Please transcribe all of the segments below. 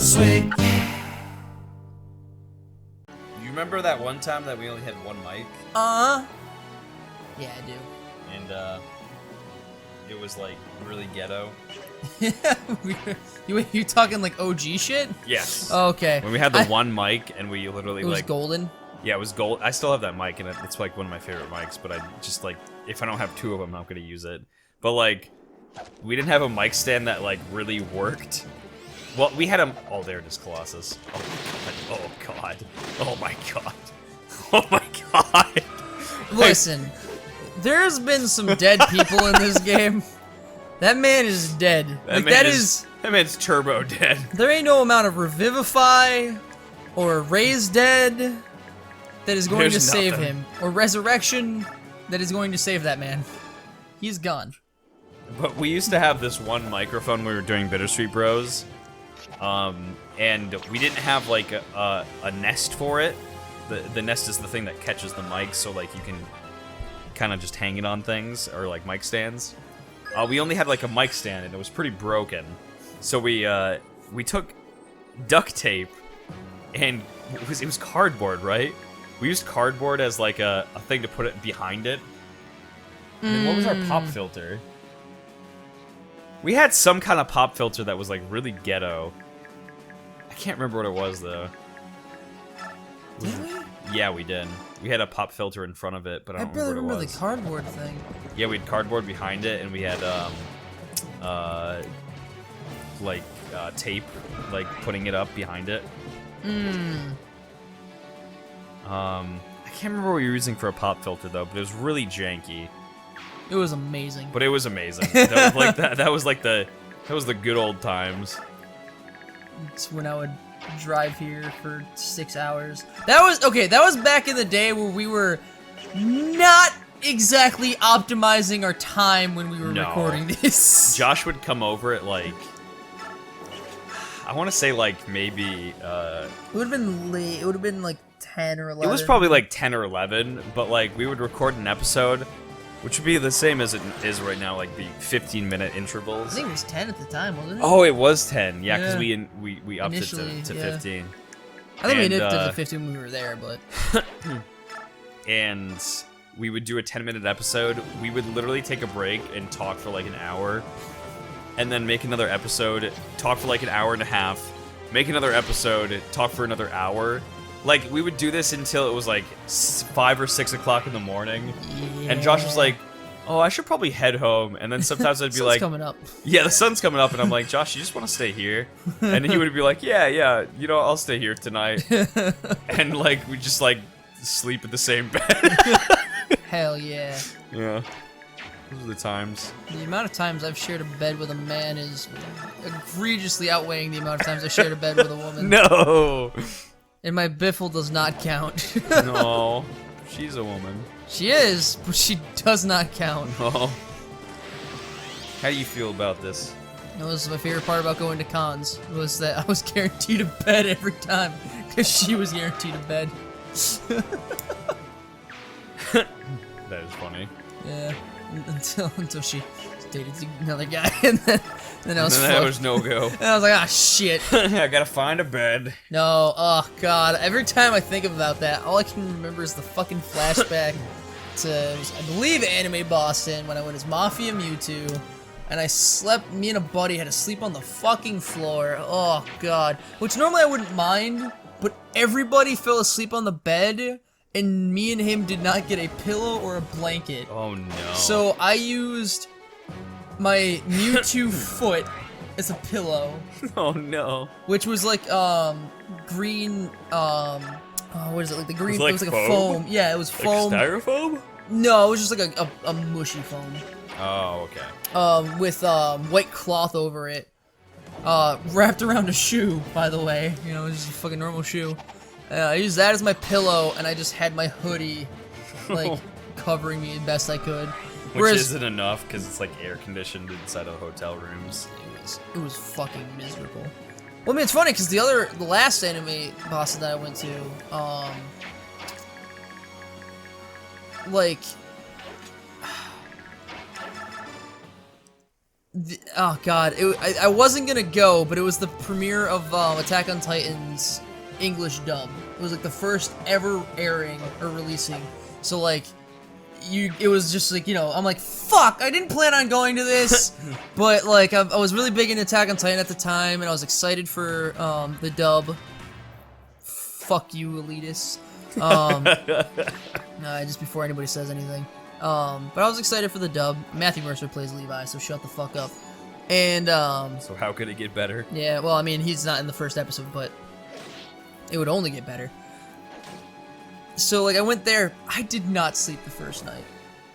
Bittersweet. You remember that one time that we only had one mic? Yeah, I do. And, it was, like, really ghetto? you talking, like, OG shit? Yes. Oh, okay. When we had the one mic and we literally, It was like... golden? Yeah, it was gold. I still have that mic, and it's, like, one of my favorite mics, but I just, like, if I don't have two of them, I'm not gonna use it. But, like, we didn't have a mic stand that, like, really worked. Well, we had a... Oh, there it is, Colossus. Oh, God. Oh, my God. Oh, my God. Listen, there's been some dead people in this game. That man is dead. That man's turbo dead. There ain't no amount of revivify or raise dead that is going to save him, or resurrection that is going to save that man. He's gone. But we used to have this one microphone when we were doing Bittersweet Bros, and we didn't have like a nest for it. The nest is the thing that catches the mic, so like you can kind of just hang it on things, or like mic stands. We only had like a mic stand, and it was pretty broken. So we took duct tape, and it was cardboard, right? We used cardboard as like a thing to put it behind it. And then what was our pop filter? We had some kind of pop filter that was like really ghetto. I can't remember what it was though. Did we? Yeah, we did. We had a pop filter in front of it, but I don't remember what it was. The cardboard thing. Yeah, we had cardboard behind it, and we had tape, like putting it up behind it. I can't remember what we were using for a pop filter though, but it was really janky. It was amazing. But it was amazing. That was like that was the good old times. It's when I would drive here for 6 hours. That was back in the day where we were not exactly optimizing our time when we were recording this. Josh would come over at like, I want to say like maybe it would have been late. It would have been like 10 or 11. It was probably like 10 or 11, but like we would record an episode, which would be the same as it is right now, like the 15-minute intervals. I think it was 10 at the time, wasn't it? Oh, it was 10. Yeah, because we upped Initially, it to 15. I think we did to the 15 when we were there, but... And we would do a 10-minute episode. We would literally take a break and talk for like an hour, and then make another episode, talk for like an hour and a half, make another episode, talk for another hour. Like, we would do this until it was like 5 or 6 o'clock in the morning. Yeah. And Josh was like, oh, I should probably head home. And then sometimes I'd be like... coming up. Yeah, the sun's coming up. And I'm like, Josh, you just want to stay here? And he would be like, yeah, you know, I'll stay here tonight. And, like, we just, like, sleep in the same bed. Hell yeah. Yeah. Those are the times. The amount of times I've shared a bed with a man is egregiously outweighing the amount of times I shared a bed with a woman. No! And my biffle does not count. No, she's a woman. She is, but she does not count. No. How do you feel about this? That was my favorite part about going to cons, was that I was guaranteed a bed every time, because she was guaranteed a bed. That is funny. Yeah, until she dated another guy, and then I was fucked. That was no go. And I was like, ah, shit. I gotta find a bed. No, oh god. Every time I think about that, all I can remember is the fucking flashback to, I believe, Anime Boston, when I went as Mafia Mewtwo, and me and a buddy had to sleep on the fucking floor. Oh god. Which normally I wouldn't mind, but everybody fell asleep on the bed, and me and him did not get a pillow or a blanket. Oh no. So I used my Mewtwo foot as a pillow. Oh no. Which was like green what is it, like the green, like it was like a foam. Yeah, it was foam. Like styrofoam? No, it was just like a mushy foam. Oh, okay. With white cloth over it. Wrapped around a shoe, by the way. You know, it was just a fucking normal shoe. I used that as my pillow, and I just had my hoodie, like, covering me as best I could. Which isn't enough, because it's, like, air-conditioned inside of hotel rooms. It was fucking miserable. Well, I mean, it's funny, because the last anime boss that I went to, like... Oh god, I wasn't gonna go, but it was the premiere of Attack on Titan's English dub. It was like the first ever airing or releasing. So like, it was just like, you know, I'm like, fuck, I didn't plan on going to this, but like, I was really big into Attack on Titan at the time, and I was excited for the dub. Fuck you, elitists. Just before anybody says anything. But I was excited for the dub. Matthew Mercer plays Levi, so shut the fuck up. And, So how could it get better? yeah, well, I mean, he's not in the first episode, but it would only get better. So, like, I went there. I did not sleep the first night.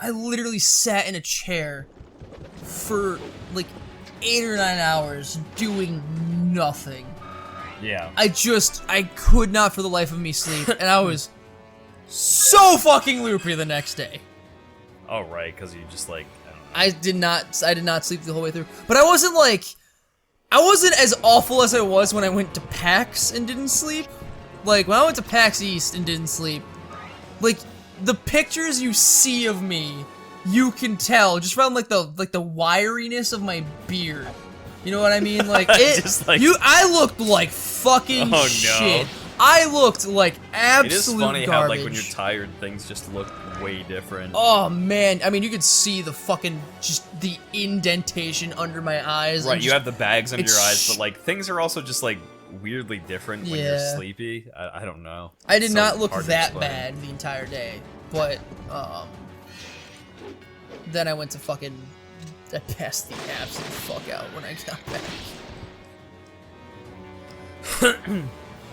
I literally sat in a chair for, like, 8 or 9 hours doing nothing. Yeah. I could not for the life of me sleep, and I was so fucking loopy the next day. Oh, right, because you just, like, I don't know. I did not sleep the whole way through. But I wasn't as awful as I was when I went to PAX and didn't sleep. Like, when I went to PAX East and didn't sleep, like, the pictures you see of me, you can tell, just from, like, the wiriness of my beard. You know what I mean? Like, I looked like fucking shit. I looked like absolute It is funny garbage. how, like, when you're tired, things just look way different. Oh, man. I mean, you could see the fucking, just the indentation under my eyes. Right, you have the bags under your eyes, it's- but, like, things are also just, like, weirdly different when you're sleepy. I don't know. I did So not look hard to that explain. bad the entire day, but, then I went to fucking, I passed the absolute fuck out when I got back.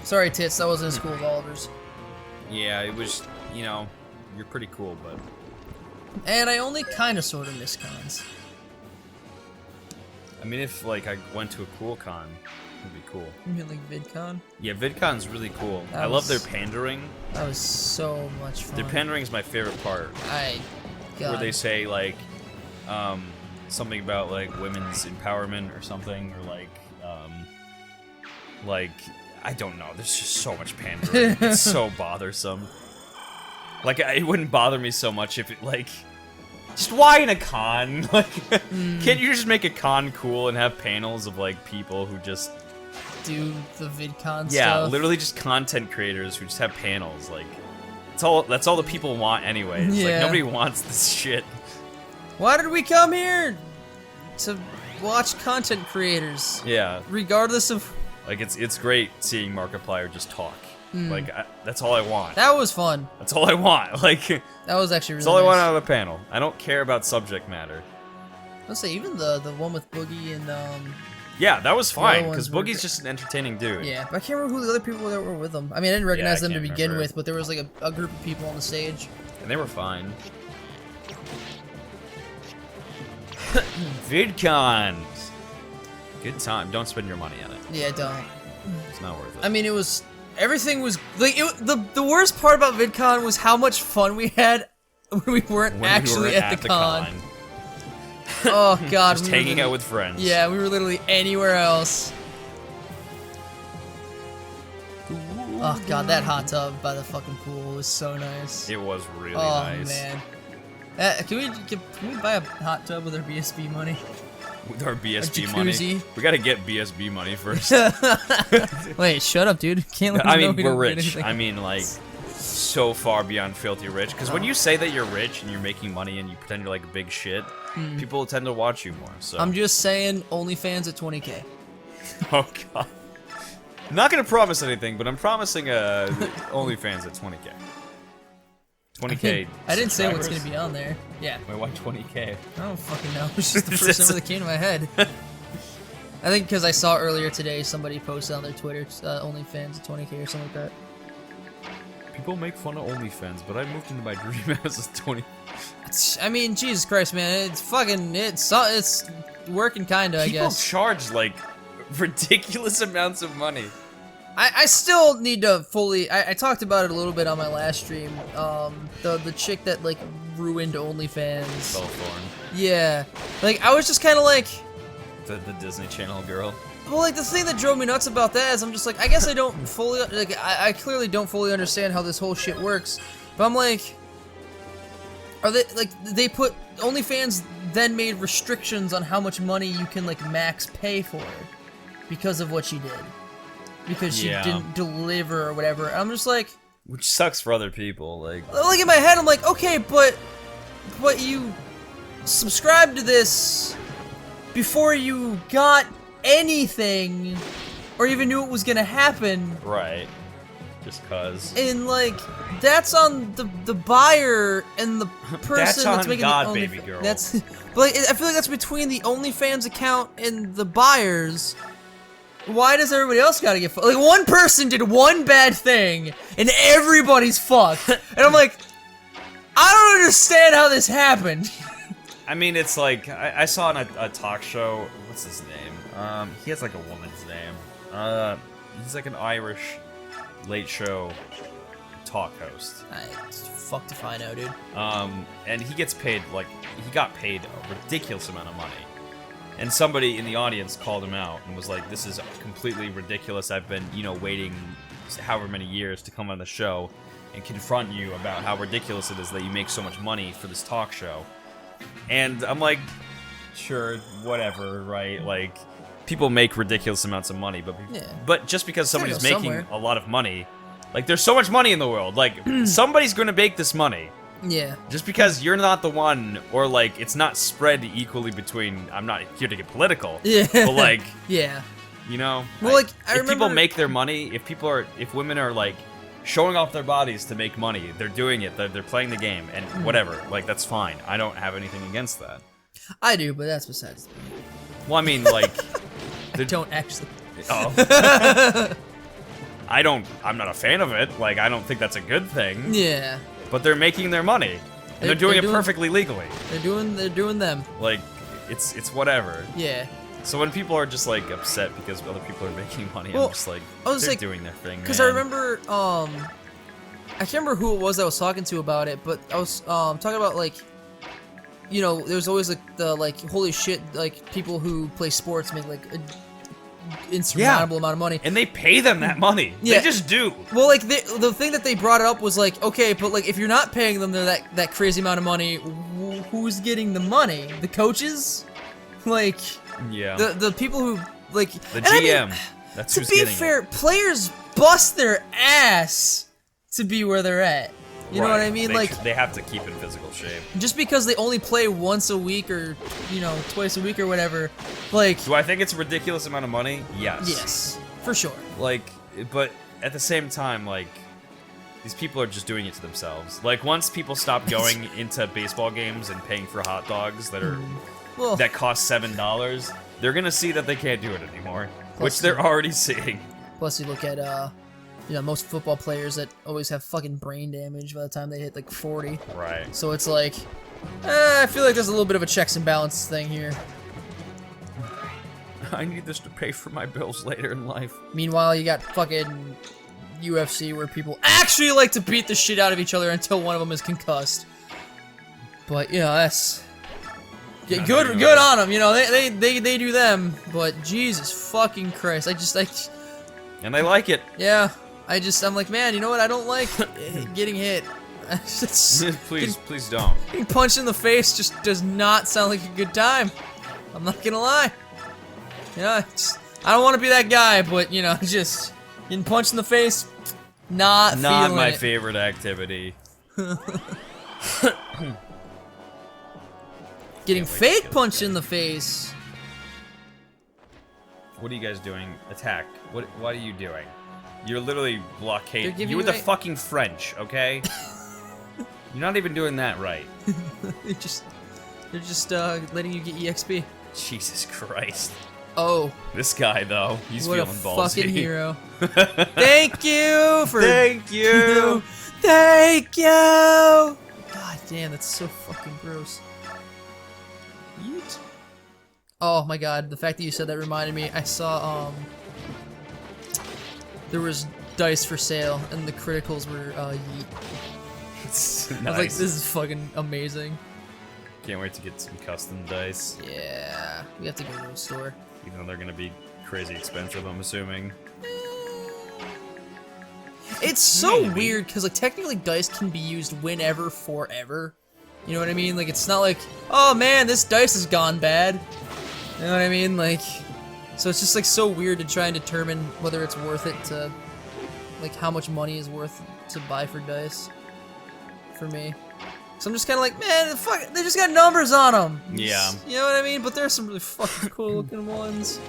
Sorry, Tits, that wasn't as cool as Oliver's. Yeah, it was, you know, you're pretty cool, but... And I only kinda sorta miss cons. I mean, if, like, I went to a cool con, it'd be cool. You mean like VidCon? Yeah, VidCon's really cool. That I love their was- pandering. That was so much fun. Their pandering is my favorite part. God. Where they say, like, something about, like, women's empowerment or something, or, like, I don't know, there's just so much pandering. It's so bothersome. Like, it wouldn't bother me so much if it, like, just why in a con? Like, can't you just make a con cool and have panels of, like, people who just... do the VidCon Yeah, stuff? literally just content creators who just have panels, like... That's all the people want anyway. It's Yeah. like, nobody wants this shit. Why did we come here? To watch content creaters. Yeah. Regardless of... Like, it's great seeing Markiplier just talk. Like, that's all I want. That was fun. That's all I want. Like, That was actually really that's all I want nice. out of the panel. I don't care about subject matter. Let's say, even the one with Boogie and, Yeah, that was fine, other because ones were Boogie's just an entertaining dude. yeah, but I can't remember who the other people that were with them. I mean, I didn't recognize them to can't begin remember. with, but there was, like, a group of people on the stage. And they were fine. VidCon! Good time. Don't spend your money on it. Yeah, don't. It's not worth it. I mean, it was... Everything was... Like, the worst part about VidCon was how much fun we had when we weren't When actually we were at the con. Oh, God. Just we were hanging out literally- with friends. Yeah, we were literally anywhere else. Oh, God, that hot tub by the fucking pool was so nice. It was really Oh, nice. man. Can we buy a hot tub with our BSB money? With our BSB A money. jacuzzi. We gotta get BSB money first. Wait, shut up, dude. Can't let I them know mean, we we're don't get rich. anything. I mean, like, so far beyond filthy rich. Because when you say that you're rich and you're making money and you pretend you're like big shit, people tend to watch you more. So I'm just saying, OnlyFans at 20K. oh god. I'm not gonna promise anything, but I'm promising OnlyFans at 20K. 20K. I didn't say what's subscribers? gonna be on there. Yeah. Wait, why 20K? I don't fucking know. It's just the first number that came to my head. I think because I saw earlier today somebody posted on their Twitter, OnlyFans at 20K or something like that. People make fun of OnlyFans, but I moved into my dream as a 20. I mean, Jesus Christ, man, it's working kinda, I People guess. charge like ridiculous amounts of money. I still need to fully. I talked about it a little bit on my last stream. The chick that like ruined OnlyFans. Bella Thorne, Yeah, like I was just kind of like, the Disney Channel girl. well, like the thing that drove me nuts about that is I'm just like, I guess I don't fully like. I clearly don't fully understand how this whole shit works. But I'm like, are they like they put OnlyFans then made restrictions on how much money you can like max pay for because of what she did. Because she didn't deliver or whatever. I'm just like, which sucks for other people. Like in my head, I'm like, okay, but you subscribed to this before you got anything or even knew it was gonna happen. Right. Just cause. And like, that's on the buyer and the person that's on making God, the baby girl. That's, but like, I feel like that's between the OnlyFans account and the buyers. Why does everybody else gotta get fucked? Like, one person did one bad thing, and everybody's fucked. And I'm like, I don't understand how this happened. I mean, it's like, I saw on a talk show, what's his name? He has like a woman's name. He's like an Irish late show talk host. Fuck if I know, dude. And he gets paid, like, he got paid a ridiculous amount of money. And somebody in the audience called him out and was like, this is completely ridiculous. I've been, you know, waiting however many years to come on the show and confront you about how ridiculous it is that you make so much money for this talk show. And I'm like, sure, whatever, right? Like, people make ridiculous amounts of money, but just because somebody's making a lot of money, like, there's so much money in the world, like, somebody's gonna make this money. Yeah. Just because you're not the one, or like it's not spread equally between. I'm not here to get political. Yeah. But like. Yeah. You know. Well, like I if remember. People make their money. If women are like showing off their bodies to make money, they're doing it. They're playing the game and whatever. Like that's fine. I don't have anything against that. I do, but that's besides the point. Well, I mean, like. I don't actually. Oh. I'm not a fan of it. Like I don't think that's a good thing. Yeah. But they're making their money, and they're doing it perfectly legally. They're doing them. Like, it's whatever. Yeah. So when people are just like upset because other people are making money, well, I'm just like, they're doing their thing. Because I remember, I can't remember who it was I was talking to about it, but I was talking about like, you know, there's always like the like holy shit like people who play sports make like a insurmountable amount of money, and they pay them that money. Yeah. They just do. Well, like the thing that they brought up was like, okay, but like if you're not paying them that crazy amount of money, who's getting the money? The coaches, like the people who like the GM. I mean, that's to who's be getting fair. it. Players bust their ass to be where they're at. You know what I mean? They have to keep in physical shape. Just because they only play once a week or, you know, twice a week or whatever, like... Do I think it's a ridiculous amount of money? Yes. Yes, for sure. Like, but at the same time, like, these people are just doing it to themselves. Like, once people stop going into baseball games and paying for hot dogs that are that cost $7, they're gonna see that they can't do it anymore, which they're already seeing. Plus, you look at, you know, most football players that always have fucking brain damage by the time they hit like 40. Right. So it's like, I feel like there's a little bit of a checks and balances thing here. I need this to pay for my bills later in life. Meanwhile, you got fucking UFC where people actually like to beat the shit out of each other until one of them is concussed. But you know, that's good on them. You know, they do them. But Jesus fucking Christ, and I like it. Yeah. I'm like, man, you know what? I don't like getting hit. Please don't. Getting punched in the face just does not sound like a good time. I'm not gonna lie. Yeah, I don't want to be that guy, but you know, just getting punched in the face, not my it. favorite activity. Getting fake punched in the face. What are you guys doing? Attack. What are you doing? You're literally blockading. You were the fucking French, okay? You're not even doing that right. They're just letting you get EXP. Jesus Christ. Oh. This guy though, he's what feeling ballsy. What a fucking hero. Thank you for. Thank you. Thank you. God damn, that's so fucking gross. Yeet. Oh my god, the fact that you said that reminded me. I saw there was dice for sale and the criticals were yeet. It's nice. I was like, this is fucking amazing. Can't wait to get some custom dice. Yeah, we have to go to a store. Even though they're gonna be crazy expensive, I'm assuming. It's so weird because like technically dice can be used whenever, forever. You know what I mean? Like, it's not like, oh man, this dice has gone bad. You know what I mean? Like, so it's just like so weird to try and determine whether it's worth it to, like, how much money is worth to buy for dice for me. So I'm just kind of like, man, fuck, they just got numbers on them. Yeah. You know what I mean? But there's some really fucking cool looking ones.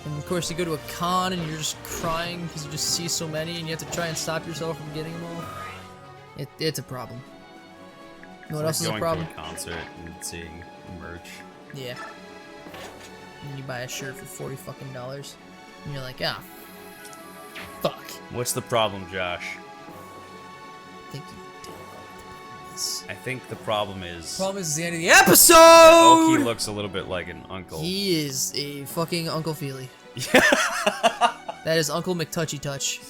And of course, you go to a con and you're just crying because you just see so many and you have to try and stop yourself from getting them all. It's a problem. You know what else is a problem? Going to a concert and seeing merch. Yeah. And you buy a shirt for $40 fucking, and you're like, ah, fuck. What's the problem, Josh? I think you don't know what the problem is. I think the problem is... The problem is the end of the episode! Oki looks a little bit like an uncle. He is a fucking Uncle Feely. That is Uncle McTouchy Touch.